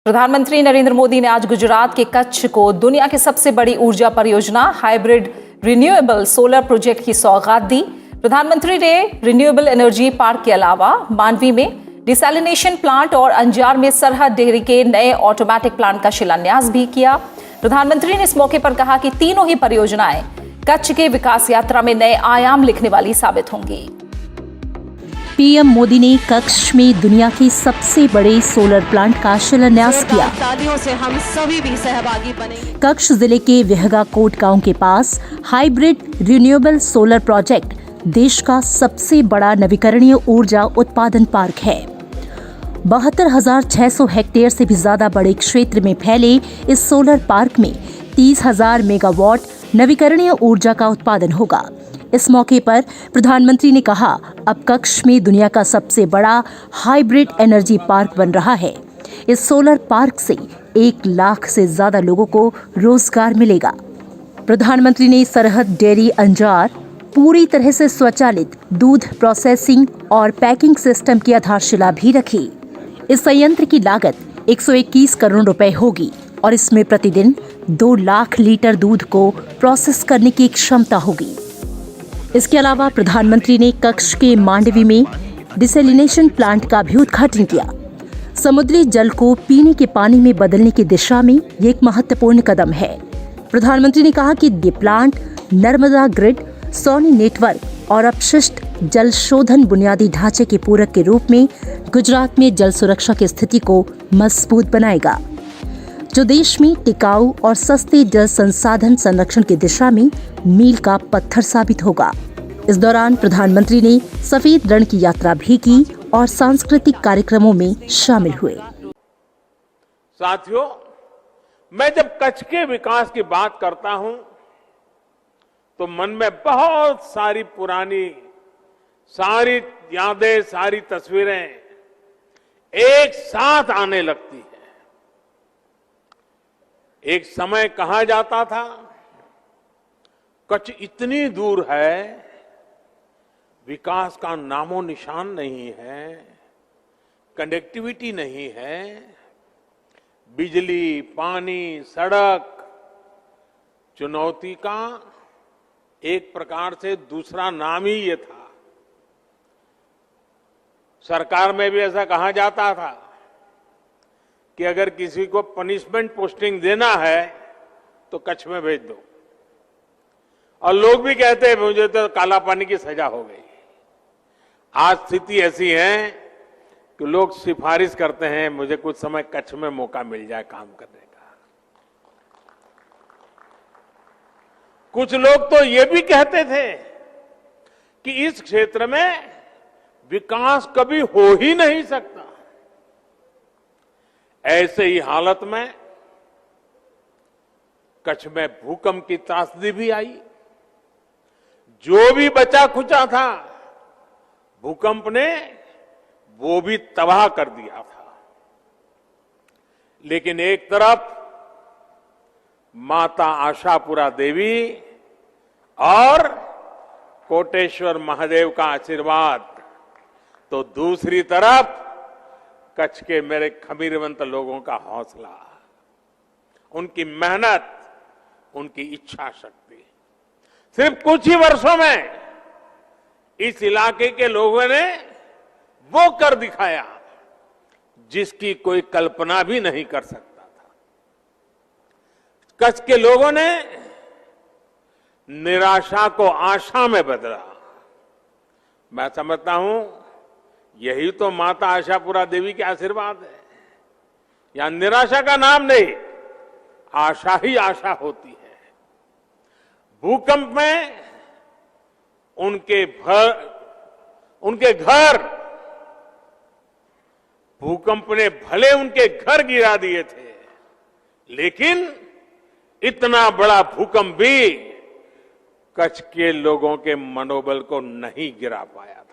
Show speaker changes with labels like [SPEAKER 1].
[SPEAKER 1] प्रधानमंत्री नरेंद्र मोदी ने आज गुजरात के कच्छ को दुनिया की सबसे बड़ी ऊर्जा परियोजना हाइब्रिड रिन्यूएबल सोलर प्रोजेक्ट की सौगात दी। प्रधानमंत्री ने रिन्यूएबल एनर्जी पार्क के अलावा मांडवी में डिसैलिनेशन प्लांट और अंजार में सरहद डेयरी के नए ऑटोमेटिक प्लांट का शिलान्यास भी किया। प्रधानमंत्री ने इस मौके पर कहा कि तीनों ही परियोजनाएं कच्छ के विकास यात्रा में नए आयाम लिखने वाली साबित होंगी।
[SPEAKER 2] पीएम मोदी ने कच्छ में दुनिया के सबसे बड़े सोलर प्लांट का शिलान्यास किया।
[SPEAKER 3] तालियों से हम सभी भी सहभागी बने।
[SPEAKER 2] कच्छ जिले के विहगा कोट गांव के पास हाइब्रिड रिन्यूएबल सोलर प्रोजेक्ट देश का सबसे बड़ा नवीकरणीय ऊर्जा उत्पादन पार्क है। 72,600 हेक्टेयर से भी ज्यादा बड़े क्षेत्र में फैले इस सोलर पार्क में 30,000 मेगावाट नवीकरणीय ऊर्जा का उत्पादन होगा। इस मौके पर प्रधानमंत्री ने कहा, अब कच्छ में दुनिया का सबसे बड़ा हाइब्रिड एनर्जी पार्क बन रहा है। इस सोलर पार्क से 1 लाख से ज्यादा लोगों को रोजगार मिलेगा। प्रधानमंत्री ने सरहद डेयरी अंजार पूरी तरह से स्वचालित दूध प्रोसेसिंग और पैकिंग सिस्टम की आधारशिला भी रखी। इस संयंत्र की लागत 121 करोड़ रुपए होगी और इसमें प्रतिदिन 2 लाख लीटर दूध को प्रोसेस करने की क्षमता होगी। इसके अलावा प्रधानमंत्री ने कच्छ के मांडवी में डिसैलिनेशन प्लांट का भी उद्घाटन किया। समुद्री जल को पीने के पानी में बदलने की दिशा में ये एक महत्वपूर्ण कदम है। प्रधानमंत्री ने कहा कि ये प्लांट नर्मदा ग्रिड, सोनी नेटवर्क और अपशिष्ट जल शोधन बुनियादी ढांचे के पूरक के रूप में गुजरात में जल सुरक्षा की स्थिति को मजबूत बनाएगा, जो देश में टिकाऊ और सस्ते जल संसाधन संरक्षण की दिशा में मील का पत्थर साबित होगा। इस दौरान प्रधानमंत्री ने सफेद रण की यात्रा भी की और सांस्कृतिक कार्यक्रमों में शामिल हुए।
[SPEAKER 4] साथियों, मैं जब कच्छ के विकास की बात करता हूं तो मन में बहुत सारी पुरानी यादें, सारी तस्वीरें एक साथ आने लगती है। एक समय कहा जाता था, कच्छ इतनी दूर है, विकास का नामो निशान नहीं है, कनेक्टिविटी नहीं है, बिजली, पानी, सड़क चुनौती का एक प्रकार से दूसरा नाम ही ये था। सरकार में भी ऐसा कहा जाता था कि अगर किसी को पनिशमेंट पोस्टिंग देना है तो कच्छ में भेज दो, और लोग भी कहते हैं मुझे तो काला पानी की सजा हो गई। आज स्थिति ऐसी है कि लोग सिफारिश करते हैं मुझे कुछ समय कच्छ में मौका मिल जाए काम करने का। कुछ लोग तो ये भी कहते थे कि इस क्षेत्र में विकास कभी हो ही नहीं सकता। ऐसे ही हालत में कच्छ में भूकंप की त्रासदी भी आई। जो भी बचा खुचा था भूकंप ने वो भी तबाह कर दिया था। लेकिन एक तरफ माता आशापुरा देवी और कोटेश्वर महादेव का आशीर्वाद, तो दूसरी तरफ कच्छ के मेरे खमीरवंत लोगों का हौसला, उनकी मेहनत, उनकी इच्छा शक्ति। सिर्फ कुछ ही वर्षों में इस इलाके के लोगों ने वो कर दिखाया जिसकी कोई कल्पना भी नहीं कर सकता था। कच्छ के लोगों ने निराशा को आशा में बदला। मैं समझता हूं यही तो माता आशापुरा देवी के आशीर्वाद है। यहां निराशा का नाम नहीं, आशा ही आशा होती है। भूकंप में उनके घर भूकंप ने भले उनके घर गिरा दिए थे, लेकिन इतना बड़ा भूकंप भी कच्छ के लोगों के मनोबल को नहीं गिरा पाया था।